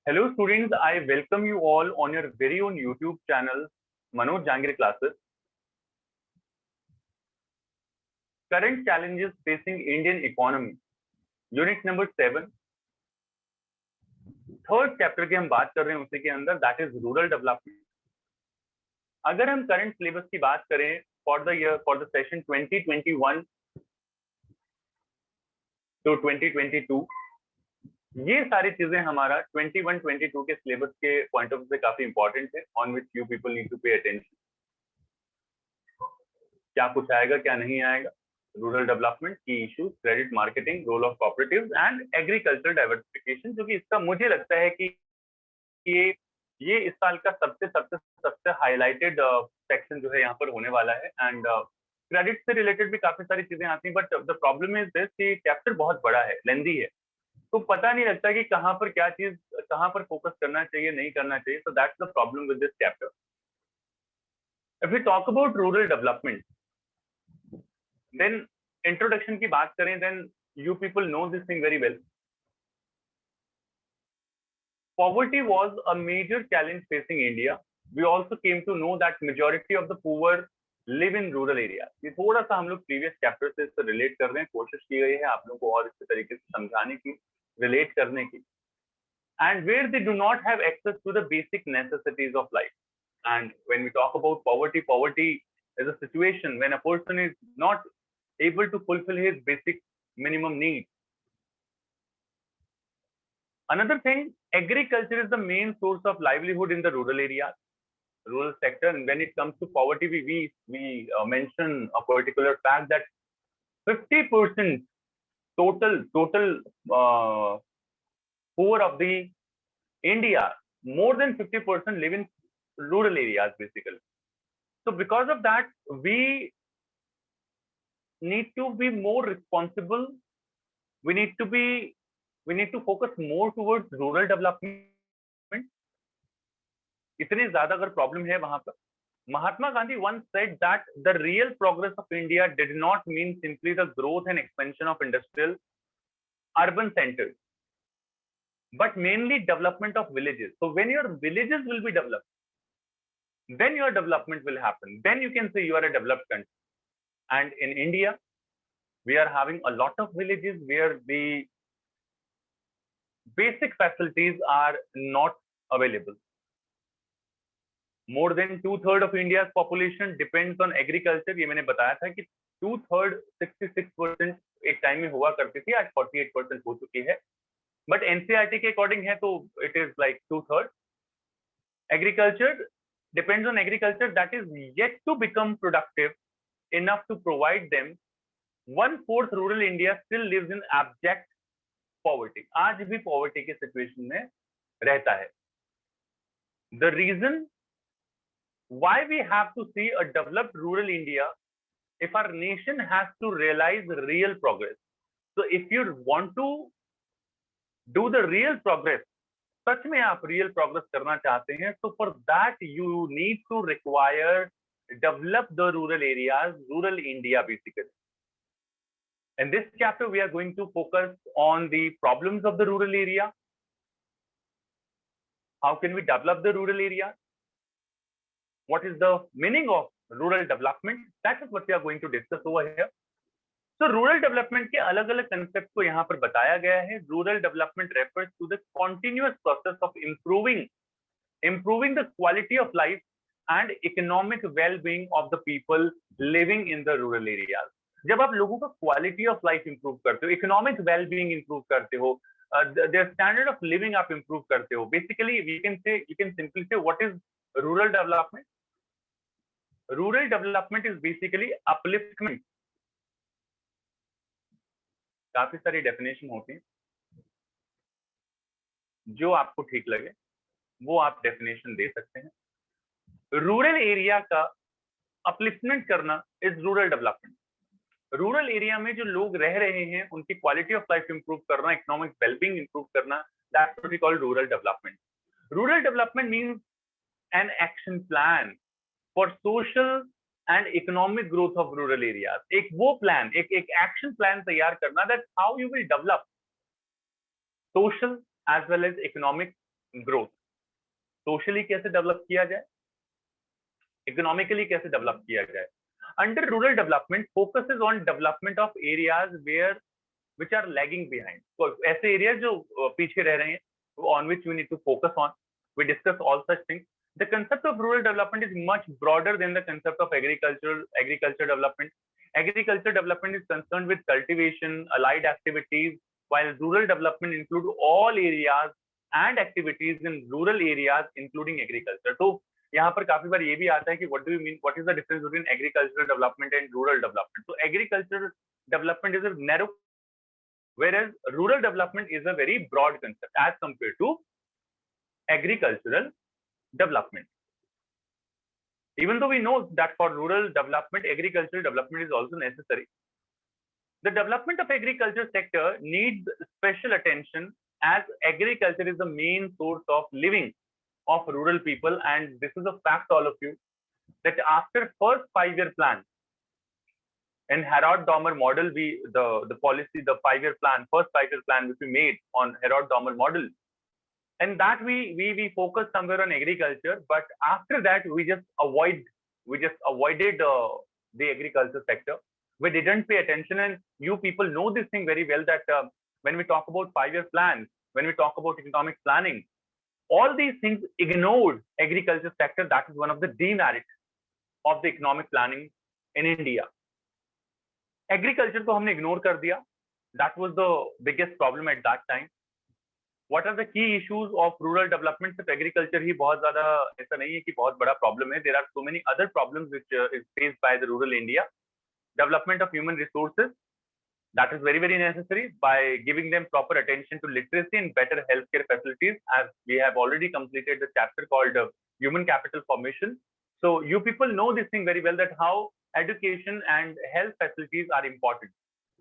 Hello students, I welcome you all on your very own YouTube channel, Manoj Jangir Classes. Current challenges facing Indian economy, Unit number 7. Third chapter की हम बात कर रहे हैं उसी के अंदर, दैट इज रूरल डेवलपमेंट. अगर हम करंट सिलेबस की बात करें फॉर द सेशन 2021 टू 2022, ये सारी चीजें हमारा 21-22 के सिलेबस के पॉइंट ऑफ व्यू से काफी इंपॉर्टेंट है, on which you people need to pay attention. क्या कुछ आएगा, क्या नहीं आएगा, रूरल डेवलपमेंट की issues, credit marketing, role of cooperatives and agriculture diversification, जो कि इसका मुझे लगता है कि ये इस साल का सबसे हाईलाइटेड सेक्शन जो है यहाँ पर होने वाला है. एंड क्रेडिट से रिलेटेड भी काफी सारी चीजें आती हैं, but the problem is this कि चैप्टर बहुत बड़ा है, लेंदी है, तो पता नहीं लगता कि कहाँ पर क्या चीज, कहाँ पर फोकस करना चाहिए, नहीं करना चाहिए. So that's the problem with this chapter. If we talk about rural development, then introduction की बात करें, then you people know this thing very well. Poverty was a major challenge facing India. We also came to know that majority of the poor live in rural areas. ये थोड़ा सा हम लोग previous chapter से इससे relate कर रहे हैं, कोशिश की गई है आप लोगों को और इस तरीके से समझाने की, रिलेट करने की. And where they do not have access to the basic necessities of life. And when we talk about poverty, poverty is a situation when a person is not able to fulfill his basic minimum needs. Another thing, agriculture is the main source of livelihood in the rural areas, rural sector. And when it comes to poverty, we mention a particular fact that 50% total poor of the India, more than 50% live in rural areas basically. So because of that, we need to be more responsible. We need to focus more towards rural development. इतनी ज्यादा अगर problem है वहां पर, Mahatma Gandhi once said that the real progress of India did not mean simply the growth and expansion of industrial urban centers, but mainly development of villages. So when your villages will be developed, then your development will happen. Then you can say you are a developed country. And in India, we are having a lot of villages where the basic facilities are not available. More than 2/3 of India's population depends on agriculture. ये मैंने बताया था कि 2/3 66% एक time में हुआ करती थी, आज 48% हो चुकी है. बट एनसीईआरटी के अकॉर्डिंग है तो it is like 2/3. Agriculture depends on agriculture that is yet to become productive enough to provide them. 1/4 rural India still lives in abject poverty. आज भी पॉवर्टी के सिचुएशन में रहता है. The reason why we have to see a developed rural India, if our nation has to realize real progress. So if you want to do the real progress, सच में आप real progress करना चाहते हैं, so for that you need to require develop the rural areas, rural India basically. In this chapter, we are going to focus on the problems of the rural area. How can we develop the rural area? What is the meaning of rural development? That is what we are going to discuss over here. So rural development के अलग-अलग concepts को यहाँ पर बताया गया है. Rural development refers to the continuous process of improving the quality of life and economic well-being of the people living in the rural areas. जब आप लोगों का क्वालिटी ऑफ लाइफ इंप्रूव करते हो, इकोनॉमिक वेलबींग इंप्रूव करते हो, their standard of living आप improve करते हो, बेसिकली यू कैन सिंपली से what is rural development. Rural development is basically upliftment. काफी सारी डेफिनेशन होती है, जो आपको ठीक लगे वो आप डेफिनेशन दे सकते हैं. रूरल एरिया का अपलिफ्टमेंट करना is rural development. Rural area में जो लोग रह रहे हैं उनकी क्वालिटी ऑफ लाइफ इंप्रूव करना, इकोनॉमिक वेलबींग इंप्रूव करना, that's what we call rural development. Rural development means an action plan for social and economic growth of rural areas. एक वो प्लान, एक एक्शन प्लान तैयार करना that how you will develop social as well as economic growth, socially कैसे develop किया जाए, economically कैसे develop किया जाए. Under rural development focuses on development of areas where which are lagging behind. So ऐसे area जो पीछे रह रहे हैं, on which we need to focus on. We discuss all such things. The concept of rural development is much broader than the concept of agriculture development. Agriculture development is concerned with cultivation, allied activities, while rural development include all areas and activities in rural areas, including agriculture. So यहाँ पर काफी बार ये भी आता है कि what do you mean? What is the difference between agricultural development and rural development? So agricultural development is a narrow, whereas rural development is a very broad concept as compared to agricultural development. Even though we know that for rural development, agricultural development is also necessary, the development of agriculture sector needs special attention as agriculture is the main source of living of rural people. And this is a fact, all of you, that after first 5-year plan, in Harrod-Domar model, the policy, the 5-year plan, first 5-year plan which we made on Harrod-Domar model, and that we focus somewhere on agriculture, but after that we just avoided the agriculture sector. We didn't pay attention, and you people know this thing very well, that when we talk about 5-year plans, when we talk about economic planning, all these things ignored agriculture sector. That is one of the demerits of the economic planning in India. Agriculture को हमने ignore कर दिया. That was the biggest problem at that time. What are the key issues of rural development? सिर्फ agriculture ही बहुत ज़्यादा ऐसा नहीं है कि बहुत बड़ा problem है. There are so many other problems which is faced by the rural India. Development of human resources, that is very, very necessary by giving them proper attention to literacy and better healthcare facilities, as we have already completed the chapter called human capital formation. So you people know this thing very well, that how education and health facilities are important.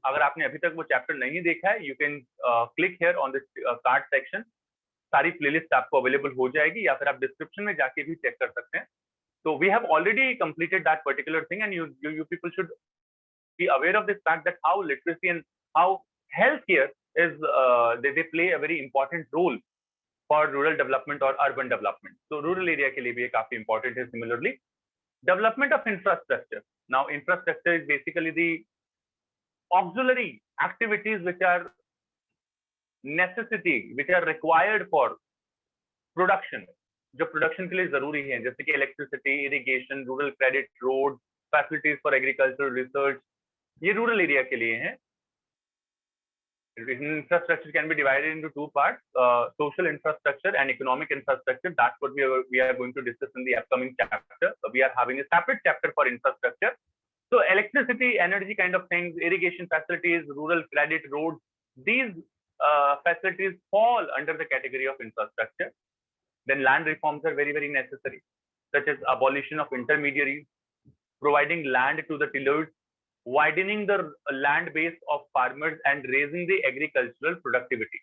अगर आपने अभी तक वो chapter नहीं देखा है, you can click here on this card section. सारी playlist आपको अवेलेबल हो जाएगी, या फिर आप डिस्क्रिप्शन में जाके भी चेक कर सकते हैं. So we have already completed that particular thing, and you people should be aware of this fact that how literacy and how healthcare is they play a very important role for rural development or urban development. So rural area के लिए भी ये काफी important है. Similarly, development of infrastructure. Now infrastructure is basically the auxiliary activities which are necessity, which are required for production, जो production के लिए जरूरी है, जैसे कि electricity, irrigation, rural credit, road, facilities for agriculture research, ये रूरल एरिया के लिए हैं. Infrastructure can be divided into two parts, social infrastructure and economic infrastructure. That's what we are going to discuss in the upcoming chapter. So we are having a separate chapter for infrastructure. So electricity, energy kind of things, irrigation facilities, rural credit, roads, these facilities fall under the category of infrastructure. Then land reforms are very, very necessary, such as abolition of intermediaries, providing land to the tillers, widening the land base of farmers, and raising the agricultural productivity.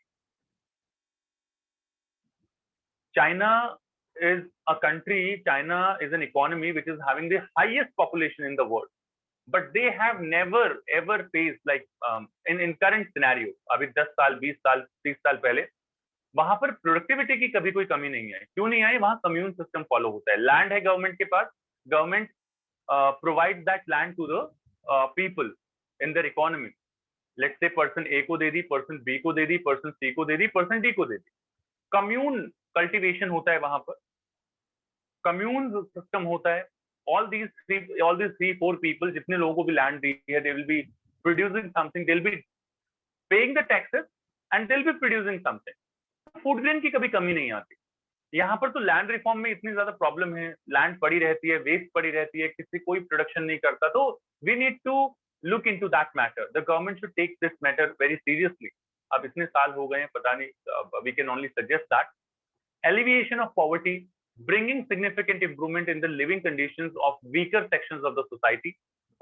China is a country, China is an economy which is having the highest population in the world, but they have never ever faced like in current scenario, अभी 10 साल, 20 साल, 30 साल पहले वहां पर productivity की कभी कोई कमी नहीं आई. क्यों नहीं आई? वहां कम्यून सिस्टम फॉलो होता है. लैंड है गवर्नमेंट के पास, government provide that land to the people in their economy. Let's say person A को दे दी, पर्सन बी को दे दी, पर्सन सी को दे दी, पर्सन डी को दे दी. कम्यून कल्टीवेशन होता है वहां पर, कम्यून सिस्टम होता है. all these 3-4 people, जितने लोगों को भी लैंड दी है, they will be producing something, they'll be paying the taxes and they'll be producing something. Food grain की कभी कमी नहीं आती. यहाँ पर तो लैंड रिफॉर्म में इतनी ज्यादा प्रॉब्लम है, लैंड पड़ी रहती है, वेस्ट पड़ी रहती है, किसी कोई प्रोडक्शन नहीं करता. तो we need to look into that matter. The government should take this matter very seriously. अब इतने साल हो गए हैं, पता नहीं, we can only suggest that alleviation of poverty, bringing significant improvement in the living conditions of weaker sections of the society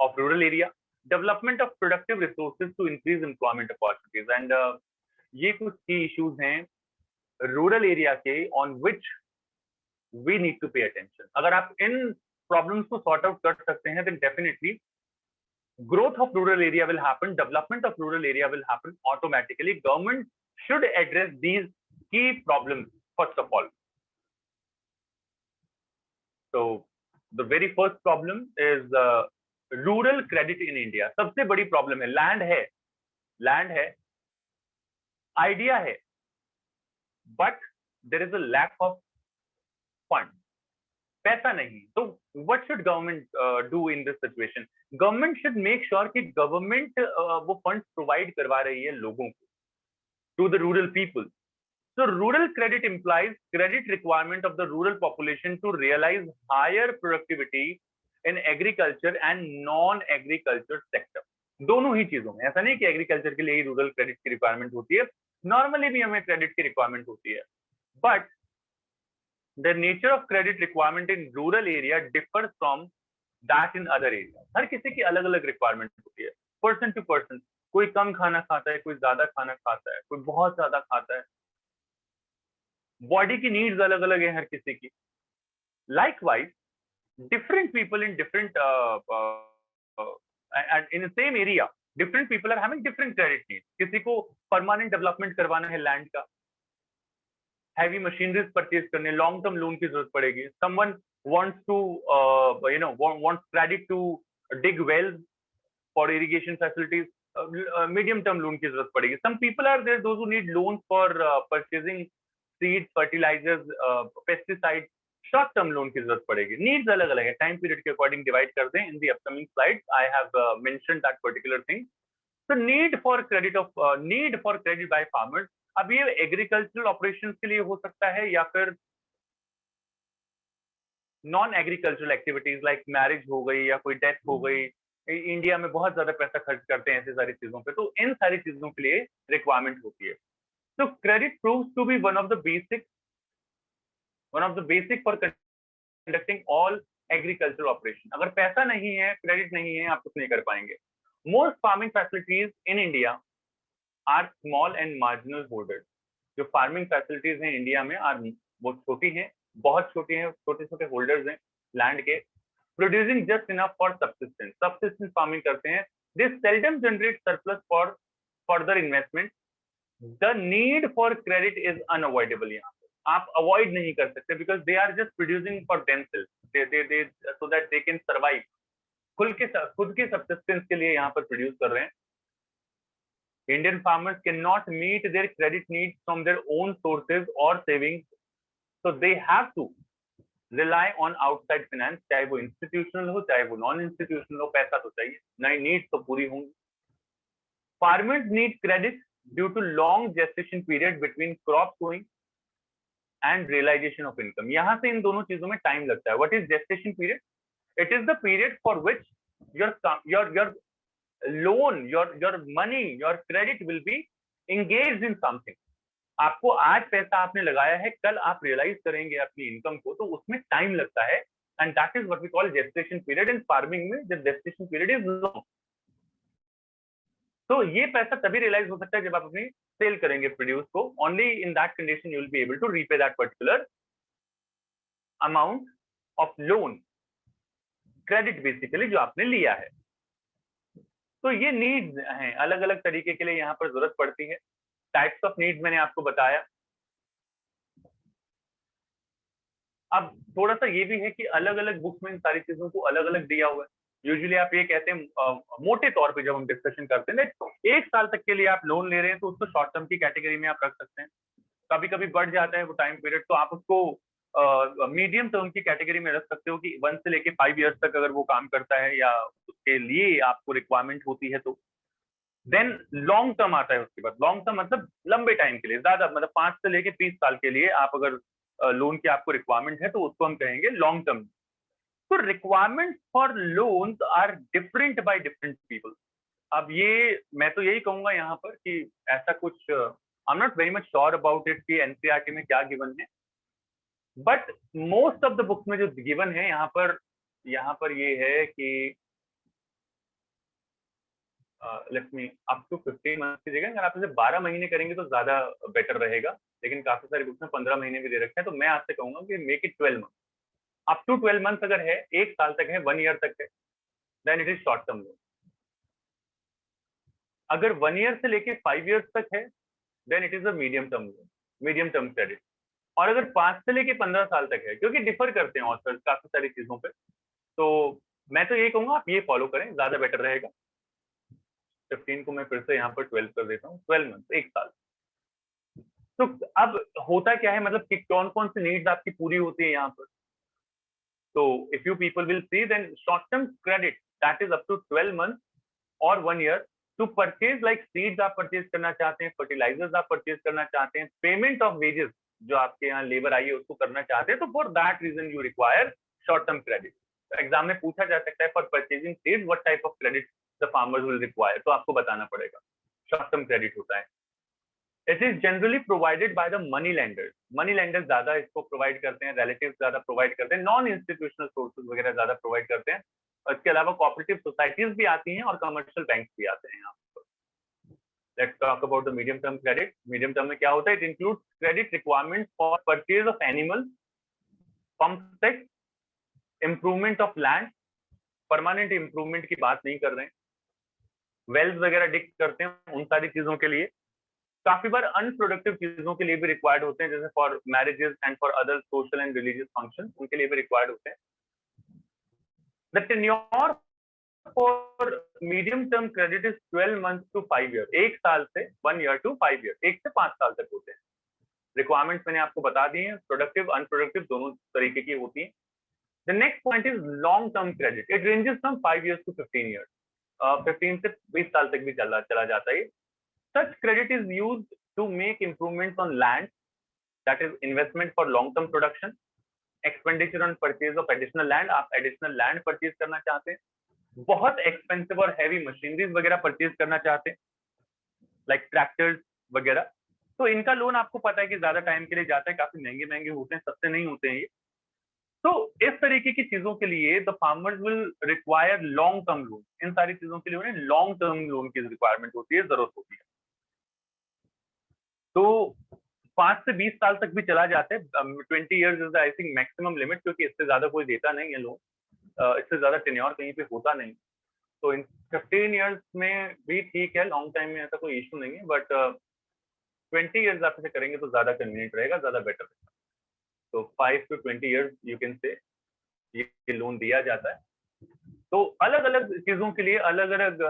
of rural area, development of productive resources to increase employment opportunities. And ये कुछ key issues हैं rural area के on which we need to pay attention. अगर आप इन problems को sort out कर सकते हैं, then definitely growth of rural area will happen, development of rural area will happen automatically. Government should address these key problems first of all. So the very first problem is rural credit in India. सबसे बड़ी problem है, land है, idea है, but there is a lack of fund, पैसा नहीं. तो what should government do in this situation? Government should make sure कि government वो फंड्स प्रोवाइड करवा रही है लोगों को, to the rural people. So rural credit implies credit requirement of the rural population to realize higher productivity in agriculture and non-agriculture sector. दोनों ही चीजों में, ऐसा नहीं कि एग्रीकल्चर के लिए ही रूरल क्रेडिट की रिक्वायरमेंट होती है, नॉर्मली भी हमें क्रेडिट की रिक्वायरमेंट होती है, but the nature of credit requirement in rural area differs from that in other areas. हर किसी की अलग अलग रिक्वायरमेंट होती है, पर्सन टू पर्सन. कोई कम खाना खाता है, कोई ज्यादा खाना खाता है, कोई बहुत ज्यादा खाता है. बॉडी की नीड्स अलग अलग है हर किसी की. Likewise different people in different in same area, different people are having different credit needs. किसी को परमानेंट डेवलपमेंट करवाना है लैंड का, हैवी मशीनरीज परचेज करने, लॉन्ग टर्म लोन की जरूरत पड़ेगी. Someone wants to wants credit to dig wells for irrigation facilities, medium term loan की जरूरत पड़ेगी. Some people are there those who need loans for purchasing seeds, fertilizers, pesticides, short term loan की जरूरत पड़ेगी. Needs अलग अलग है, time period के अकॉर्डिंग डिवाइड कर दें. In the upcoming slides I have mentioned that particular thing. So need for credit by farmers. अब ये एग्रीकल्चरल ऑपरेशंस के लिए हो सकता है या फिर non agricultural activities like marriage हो गई या कोई डेथ हो गई. इंडिया में बहुत ज्यादा पैसा खर्च करते हैं ऐसी सारी चीजों पे, तो इन सारी चीजों के लिए रिक्वायरमेंट होती है. So credit proves to be one of the basic for conducting all agricultural operation. अगर पैसा नहीं है, क्रेडिट नहीं है, आप कुछ नहीं कर पाएंगे. Most farming facilities in India are small and marginal holders. जो फार्मिंग फैसिलिटीज हैं इंडिया में वो छोटी हैं, बहुत छोटी हैं, छोटे छोटे होल्डर्स हैं लैंड के. Producing just enough for subsistence farming करते हैं. They seldom generate surplus for further investment. The need for credit is unavoidable. यहाँ पे आप अवॉइड नहीं कर सकते because they are just producing for themselves so that they can survive. खुद के सब्सिस्टेंस के लिए यहाँ पर प्रोड्यूस कर रहे हैं. Indian farmers cannot meet their credit needs from their own sources or savings, so they have to rely on outside finance. चाहे वो institutional हो, चाहे वो non institutional हो, पैसा तो चाहिए, नई नीड्स तो पूरी होंगी. Farmers need credit due to long gestation period between crop sowing and realization of income. यहाँ से इन दोनों चीजों में टाइम लगता है. What is gestation period? It is the period for which your loan, your money, your credit will be engaged in something. आपको आज पैसा आपने लगाया है, कल आप रियलाइज करेंगे अपनी इनकम को, तो उसमें टाइम लगता है. And that is what we call gestation period. In farming में the gestation period is long. तो ये पैसा तभी रियलाइज हो सकता है जब आप अपनी सेल करेंगे प्रोड्यूस को. Only in that condition you will be able to repay that particular amount of loan, credit basically जो आपने लिया है. तो ये नीड्स हैं, अलग अलग तरीके के लिए यहाँ पर जरूरत पड़ती है. टाइप्स ऑफ नीड्स मैंने आपको बताया. अब थोड़ा सा ये भी है कि अलग अलग बुक्स में इन सारी चीजों को अलग अलग दिया हुआ है. यूजुअली आप ये कहते हैं मोटे तौर पे जब हम डिस्कशन करते हैं, एक साल तक के लिए आप लोन ले रहे हैं तो उसको शॉर्ट टर्म की कैटेगरी में आप रख सकते हैं. कभी कभी बढ़ जाता है वो टाइम पीरियड, तो आप उसको मीडियम टर्म की कैटेगरी में रख सकते हो कि 1 से लेके 5 इयर्स तक अगर वो काम करता है या उसके लिए आपको रिक्वायरमेंट होती है तो. देन लॉन्ग टर्म आता है उसके बाद. लॉन्ग टर्म मतलब लंबे टाइम के लिए, ज्यादा मतलब 5 से लेके 30 साल के लिए आप अगर लोन की आपको रिक्वायरमेंट है तो उसको हम कहेंगे लॉन्ग टर्म. तो requirement for loans are different by different people. अब ये मैं तो यही कहूंगा यहाँ पर कि ऐसा कुछ I am not very much sure about it कि एनसीईआरटी में क्या गिवन है, but most of the books में जो गिवन है यहाँ पर ये है कि let me up to 15 month की जगह अगर आप इसे 12 महीने करेंगे तो ज्यादा बेटर रहेगा. लेकिन काफी सारी बुक्स में 15 महीने भी दे रखे हैं, तो मैं आपसे कहूंगा कि make it 12 month. Up to 12 month अगर है, 1 साल तक है, 1 ईयर तक है, then it is short term loan. अगर 1 ईयर से लेके 5 इयर्स तक है, then it is a medium term loan, medium term credit. और अगर 5 से लेके 15 साल तक है, क्योंकि डिफर करते हैं ऑथर्स काफी सारी चीजों पे, तो मैं तो ये कहूंगा आप ये फॉलो करें, ज्यादा बेटर रहेगा। 15 को मैं फिर से यहाँ पर 12 कर देता हूँ, 12 मंथ, 1 साल। तो अब होता क्या है, मतलब कि कौन कौन सी नीड्स आपकी पूरी होती है यहाँ पर। तो if you people will see, then short term credit that is up to 12 month और 1 year to purchase, like seeds आप परचेज करना चाहते हैं, फर्टिलाइजर्स आप परचेज करना चाहते हैं, पेमेंट ऑफ वेजेस जो आपके यहाँ लेबर आई है उसको करना चाहते हैं, तो for that reason you require short term credit. Exam में पूछा जा सकता है for purchasing seeds what type of credit the farmers will require, तो आपको बताना पड़ेगा शॉर्ट टर्म क्रेडिट होता है। It is generally provided by the money lenders, money lenders ज्यादा इसको प्रोवाइड करते हैं, रिलेटिव्स ज्यादा प्रोवाइड करते हैं, नॉन इंस्टीट्यूशनल सोर्सेज वगैरह ज्यादा प्रोवाइड करते हैं। और इसके अलावा कोऑपरेटिव सोसाइटीज भी आती हैं और कमर्शियल बैंक भी आते हैं यहाँ पर। Let's talk about the medium term credit. Medium term में क्या होता है, it includes credit requirement for purchase of animal, pump set, improvement of land, permanent improvement की बात नहीं कर रहे हैं, वेल्स वगैरह डिग करते हैं उन सारी चीजों के लिए। काफी बार अनप्रोडक्टिव चीजों के लिए भी रिक्वायर्ड होते हैं, जैसे for marriages and for other social and religious function, उनके लिए भी रिक्वायर्ड होते हैं। The tenure for medium term credit is 12 month to 5 year, 1 साल से 1 ईयर टू 5 ईयर, 1 से 5 साल तक होते हैं। रिक्वायरमेंट्स मैंने आपको बता दी हैं, प्रोडक्टिव अनप्रोडक्टिव दोनों तरीके की होती हैं। The next point is long term credit, it ranges from 5 years to 15 years, 15 से 20 साल तक भी चला जाता है। Such credit is used to make improvements on land, that is investment for long term production, expenditure on purchase of additional land, आप additional land purchase करना चाहते हैं, बहुत expensive और heavy machineries वगैरह purchase करना चाहते हैं, like tractors वगैरह, तो इनका लोन आपको पता है कि ज्यादा टाइम के लिए जाता है, काफी महंगे महंगे होते हैं, सस्ते नहीं होते हैं ये। तो इस तरीके की चीजों के लिए the farmers will require long term loan, इन सारी चीजों के लिए उन्हें लॉन्ग टर्म लोन की रिक्वायरमेंट होती है, जरूरत होती है। तो 5 से 20 साल तक भी चला जाता है, 20 years is I think maximum limit, क्योंकि इससे ज्यादा कोई देता नहीं है लोन, इससे ज्यादा टेन्योर कहीं पे होता नहीं। तो इन 15 ईयर्स में भी ठीक है, लॉन्ग टाइम में ऐसा कोई इशू नहीं है, बट 20 ईयर्स आप इसे करेंगे तो ज्यादा कन्वीनियंट रहेगा, ज्यादा बेटर रहेगा। तो 5 to 20 years you can say ये लोन दिया जाता है। तो अलग अलग चीजों के लिए, अलग अलग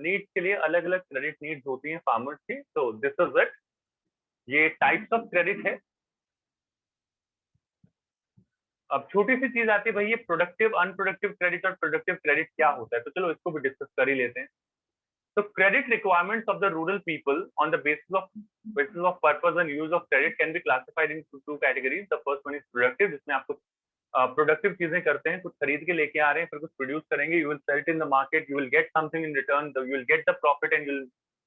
नीड्स के लिए अलग अलग क्रेडिट नीड्स होती हैं फार्मर्स की। तो दिस इज इट, ये टाइप्स ऑफ क्रेडिट है। अब छोटी सी चीज आती है भाई, ये प्रोडक्टिव अनप्रोडक्टिव क्रेडिट और प्रोडक्टिव क्रेडिट क्या होता है, तो चलो इसको भी डिस्कस कर ही लेते हैं। तो credit requirements of the rural people on the basis of purpose and use of credit can be classified in two categories. The first one is productive, जिसमें आप कुछ प्रोडक्टिव चीजें करते हैं, कुछ खरीद के लेके आ रहे हैं, फिर कुछ प्रोड्यूस करेंगे, you will sell it in the market, you will get something in return, you will get the profit and you will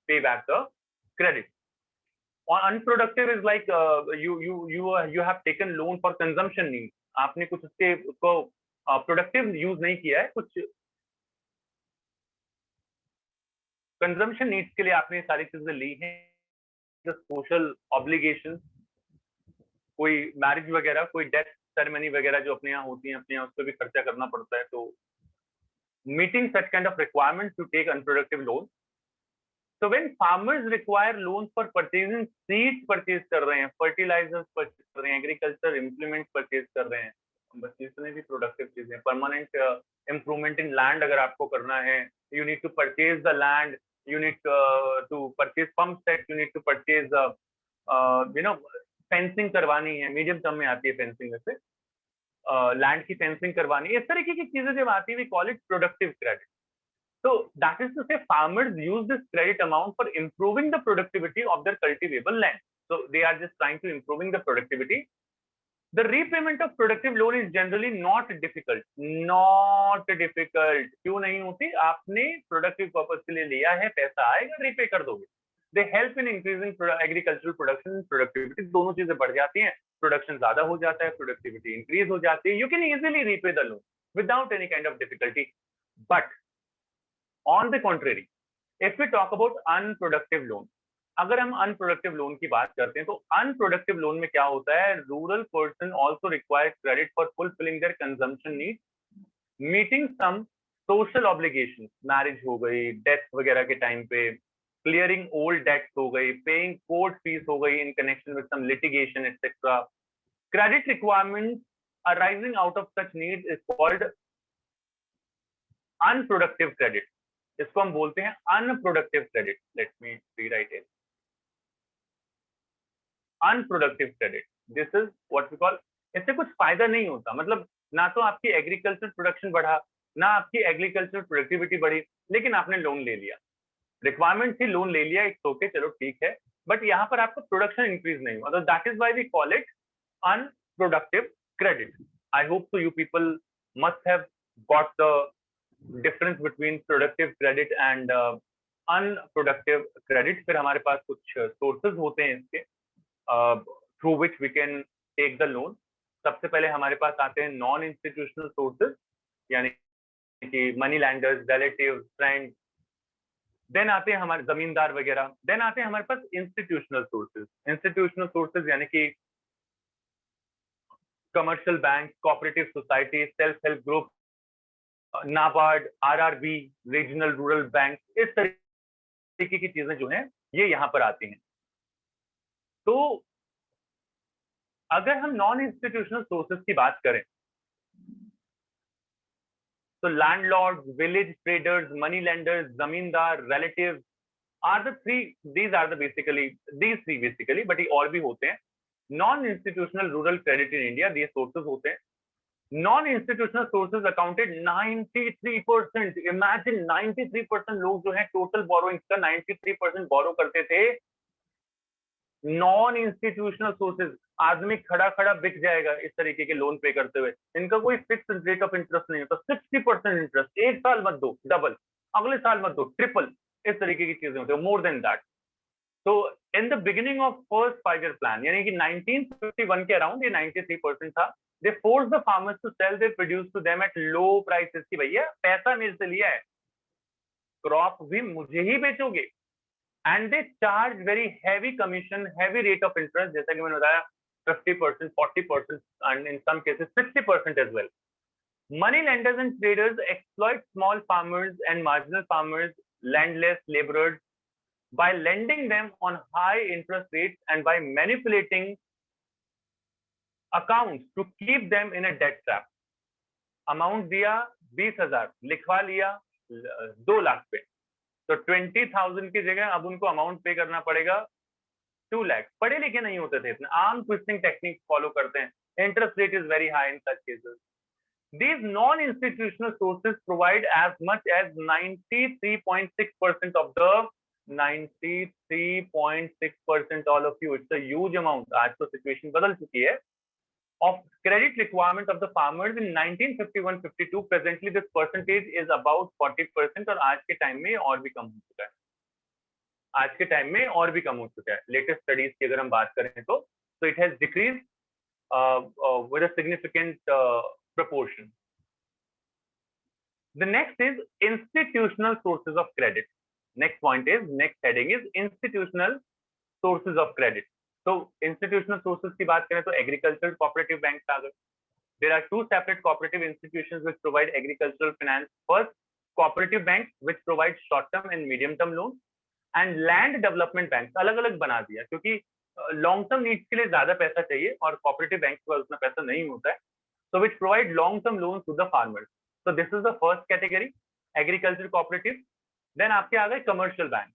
pay back the credit. और unproductive is like you have taken loan for consumption needs, आपने कुछ उसको productive use नहीं किया है, कुछ consumption needs के लिए आपने सारी चीजें ली हैं। सोशल ऑब्लिगेशन, कोई मैरिज वगैरह, कोई डेथ सेरेमनी वगैरह जो अपने यहाँ होती है, अपने यहाँ उस पर भी खर्चा करना पड़ता है। तो meeting such kind of requirement to take unproductive loan. So when farmers require loans for purchasing seeds purchase कर रहे हैं, फर्टिलाइजर्स परचेज कर रहे हैं, एग्रीकल्चर इम्प्लीमेंट परचेज कर रहे हैं, बस इसमें भी प्रोडक्टिव चीजें, परमानेंट इम्प्रूवमेंट इन लैंड अगर आपको करना है, you need to purchase the land, you need to purchase pump set, you need to purchase you know fencing करवानी है, मीडियम टर्म में आती है फेंसिंग, वैसे लैंड की फेंसिंग करवानी है, इस तरीके की चीजें जब आती है we call it productive credit. So that is to say, farmers use this credit amount for improving the productivity of their cultivable land. So they are just trying to improving the productivity. The repayment of productive loan is generally not difficult. Not difficult. क्यों नहीं होती? आपने productive purpose के लिए लिया है, पैसा आएगा, repay कर दोगे. They help in increasing agricultural production and productivity. दोनों चीजें बढ़ जाती हैं, production ज्यादा हो जाता है, productivity increase हो जाती है. You can easily repay the loan without any kind of difficulty. But on the contrary, if we talk about unproductive loan, अगर हम अनप्रोडक्टिव लोन की बात करते हैं, तो अनप्रोडक्टिव लोन में क्या होता है, rural person also require credit for fulfilling their consumption need, meeting some social obligation, marriage हो गई, डेथ वगैरह के टाइम पे, क्लियरिंग ओल्ड डेट्स हो गई, पेइंग कोर्ट फीस हो गई in connection with some litigation etcetera, credit requirements arising out of such needs is called unproductive credit. इसको हम बोलते हैं unproductive credit. Let me rewrite it. Unproductive credit. This is what we call. इससे कुछ फायदा नहीं होता, मतलब ना तो आपकी एग्रीकल्चर प्रोडक्शन बढ़ा, ना आपकी एग्रीकल्चर प्रोडक्टिविटी बढ़ी, लेकिन आपने लोन ले लिया, रिक्वायरमेंट थी, लोन ले लिया, इट्स ओके, चलो ठीक है, बट यहाँ पर आपका प्रोडक्शन इंक्रीज नहीं हुआ, तो that is why we call it unproductive credit. I hope so you people must have got the difference between productive credit and unproductive credit. फिर हमारे पास कुछ सोर्सेज होते हैं इसके through which we can take the loan. सबसे पहले हमारे पास आते हैं नॉन इंस्टीट्यूशनल सोर्सेज, यानी कि money lenders, relative, friends. Then आते हैं हमारे जमींदार वगैरह. देन आते हैं हमारे पास इंस्टीट्यूशनल सोर्सेज. इंस्टीट्यूशनल सोर्सेज यानी कि commercial bank, cooperative society, self help group, NABARD, RRB, regional rural bank, इस तरीके की चीजें जो हैं ये यहाँ पर आती हैं. तो अगर हम नॉन इंस्टीट्यूशनल सोर्सेज की बात करें तो landlord, village traders, money lenders, zamindar, relative are the three, these are the basically these three basically, but ये और भी होते हैं. Non institutional rural credit in India, ये सोर्सेज होते हैं. Non institutional sources accounted 93%. Imagine 93% लोग जो है टोटल बोरोइंग का 93% बोरो करते थे. नॉन इंस्टीट्यूशनल सोर्सेज, आदमी खड़ा खड़ा बिक जाएगा इस तरीके के लोन पे करते हुए. इनका कोई फिक्स रेट ऑफ इंटरेस्ट नहीं होता, 60% इंटरेस्ट. एक साल मत दो डबल, अगले साल मत दो ट्रिपल, इस तरीके की चीजें होती है, मोर देन दैट. तो in the beginning of first 5-year plan, यानी कि 1951 के अराउंड ये 93% था. They force the farmers to sell their produce to them at low prices. की भैया पैसा मेरे से लिया है, क्रॉप भी मुझे ही बेचोगे. And they charge very heavy commission, heavy rate of interest, जैसा कि मैंने बताया 50%, 40%, and in some cases 60% as well. Money lenders and traders exploit small farmers and marginal farmers, landless laborers, by lending them on high interest rates and by manipulating accounts to keep them in a debt trap. Amount दिया 20,000, लिखवा लिया 2 लाख पे, तो 20,000 की जगह अब उनको amount पे करना पड़ेगा 2 लाख. पढ़े लिखे नहीं होते थे इतने, आर्म ट्विस्टिंग टेक्निक फॉलो करते हैं. Interest rate is very high in such cases. These non-institutional sources provide as much as 93.6% of the 93.6%, all of you, it's a huge amount. आज तो सिचुएशन बदल चुकी है. Of credit requirement of the farmers in 1951-52, presently this percentage is about 40%, और आज के time में और भी कम हो चुका है. आज के टाइम में और भी कम हो चुका है. लेटेस्ट स्टडीज की अगर हम बात करें तो it has decreased with a significant proportion. The next is institutional sources of credit. Next heading is institutional sources of credit. So institutional sources की बात करें तो agricultural cooperative banks आ गए. There are 2 separate cooperative institutions which provide agricultural finance. First, cooperative banks which provide short-term and medium-term loans, and land development banks अलग अलग बना दिया क्योंकि लॉन्ग टर्म नीड्स के लिए ज्यादा पैसा चाहिए और कोऑपरेटिव बैंक के पास उतना पैसा नहीं होता है. So which provide long-term loans to the farmers. So this is the first category, agriculture cooperative. Then आपके आ गए commercial bank.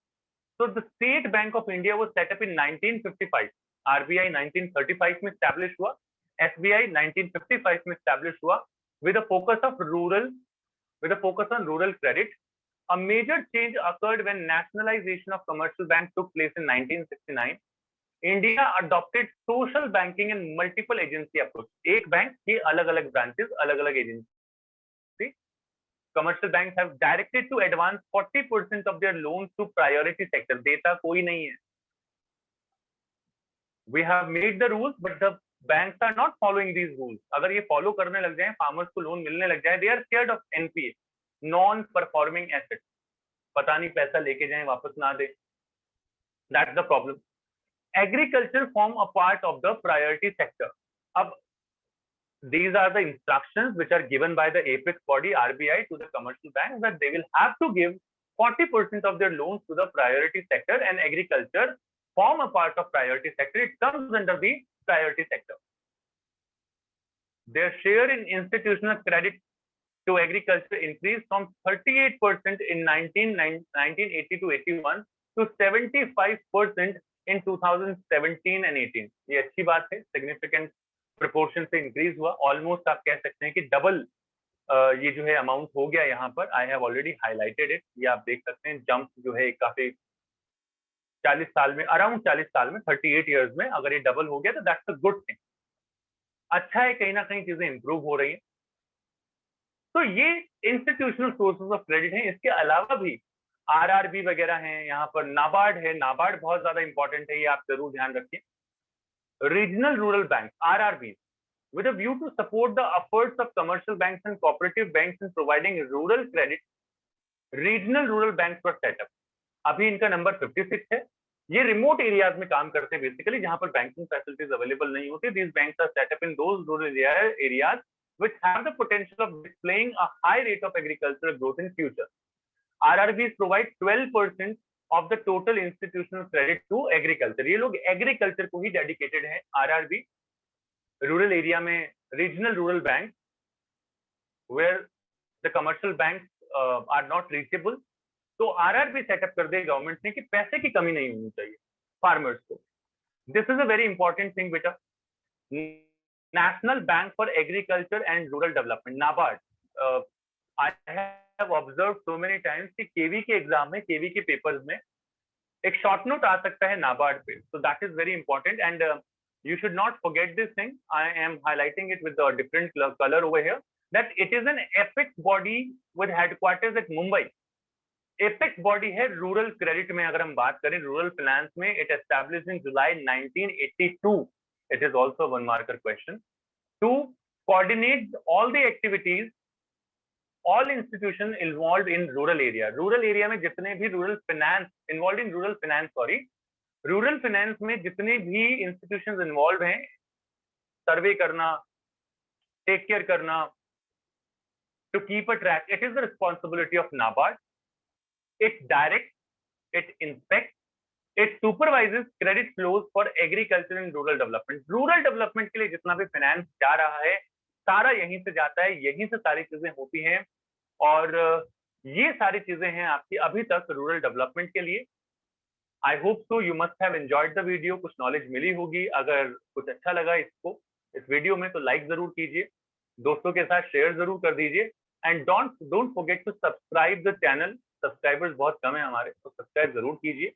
So the State Bank of India was set up in 1955. RBI 1935 में established हुआ, SBI 1955 में established हुआ, with a focus on rural credit. A major change occurred when nationalization of commercial banks took place in 1969. India adopted social banking and multiple agency approach. एक bank के अलग-अलग branches, अलग-अलग agency. Commercial banks have directed to advance 40% of their loans to priority sector. देता कोई नहीं है. We have made the rules, but the banks are not following these rules. अगर ये follow करने लग जाएं, farmers को loan मिलने लग जाए, they are scared of NPA, non-performing assets. पता नहीं पैसा लेके जाएं वापस ना दे. That's the problem. Agriculture form a part of the priority sector. अब these are the instructions which are given by the apex body RBI to the commercial banks that they will have to give 40% of their loans to the priority sector, and agriculture form a part of priority sector. It comes under the priority sector. their share in institutional credit to agriculture increased from 38% in 1980 to 81 to 75% in 2017 and 18. ये अच्छी बात है, significant proportion से increase हुआ, almost आप कह सकते हैं कि double ये जो है अमाउंट हो गया यहाँ पर. I have already highlighted it. ये आप देख सकते हैं जंप जो है काफी 40 साल में, अराउंड 40 साल में, 38 इयर्स में अगर ये डबल हो गया तो दैट्स अ गुड थिंग. अच्छा है, कहीं ना कहीं चीजें इंप्रूव हो रही हैं. तो ये इंस्टीट्यूशनल सोर्सेज ऑफ क्रेडिट हैं. इसके अलावा भी आरआरबी वगैरह हैं, यहाँ पर नाबार्ड है. नाबार्ड बहुत ज्यादा इंपॉर्टेंट है, ये आप जरूर ध्यान रखिए. Regional rural bank RRB with a view to support the efforts of commercial banks and cooperative banks in providing rural credit, regional rural banks were set up. अभी इनका नंबर 56 है. ये रिमोट एरियाज में काम करते हैं बेसिकली, जहां पर बैंकिंग फैसिलिटीज अवेलेबल नहीं होती. These banks are set up in those rural areas which have the potential of displaying a high rate of agricultural growth in future. RRBs provide 12% of the total institutional credit to agriculture. ये लोग agriculture को ही dedicated है. RRB rural area में regional rural bank where the commercial bank are not reachable. तो RRB setup कर दे government ने कि पैसे की कमी नहीं होनी चाहिए फार्मर्स को. This is a very important thing बेटा. National bank for agriculture and rural development, NABARD. I have observe so many times कि केवी के एग्जाम में, केवी के पेपर्स में एक शॉर्ट नोट आ सकता है नाबार्ड पे. So that is very important and you should not forget this thing. I am highlighting it with a different color over here, that it is an apex body with headquarters at Mumbai. Apex body है rural credit में. अगर हम बात करें rural finance में, it established in July 1982. It is also a one marker question. To coordinate all the activities, all institutions involved in rural area. Rural area में जितने भी rural finance involved in rural finance, sorry, rural finance में जितने भी institutions involve हैं, survey करना, take care करना, to keep a track, it is the responsibility of NABARD. It direct, it inspect, it supervises credit flows for agriculture and rural development. Rural development के लिए जितना भी फाइनेंस जा रहा है सारा यहीं से जाता है, यहीं से सारी चीजें होती हैं. और ये सारी चीजें हैं आपकी अभी तक रूरल डेवलपमेंट के लिए. I hope so. You must have enjoyed the video. कुछ नॉलेज मिली होगी. अगर कुछ अच्छा लगा इसको, इस वीडियो में, तो लाइक जरूर कीजिए, दोस्तों के साथ शेयर जरूर कर दीजिए. And don't forget to subscribe the channel. Subscribers बहुत कम है हमारे, तो सब्सक्राइब जरूर कीजिए.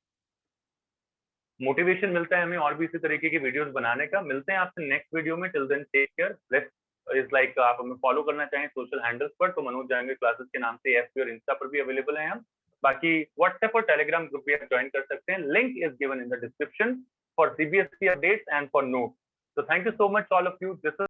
मोटिवेशन मिलता है हमें और भी इसी तरीके की वीडियोस बनाने का. मिलते हैं आपसे नेक्स्ट वीडियो में. Till then take care. Rest is like, आप हमें फॉलो करना चाहें सोशल हैंडल्स पर तो मनोज जाएंगे क्लासेस के नाम से एफबी और इंस्टा पर भी अवेलेबल है हम. बाकी व्हाट्सएप और टेलीग्राम ग्रुप भी आप ज्वाइन कर सकते हैं. Link is given in the description for CBSE updates and for notes. So thank you so much all of you. This is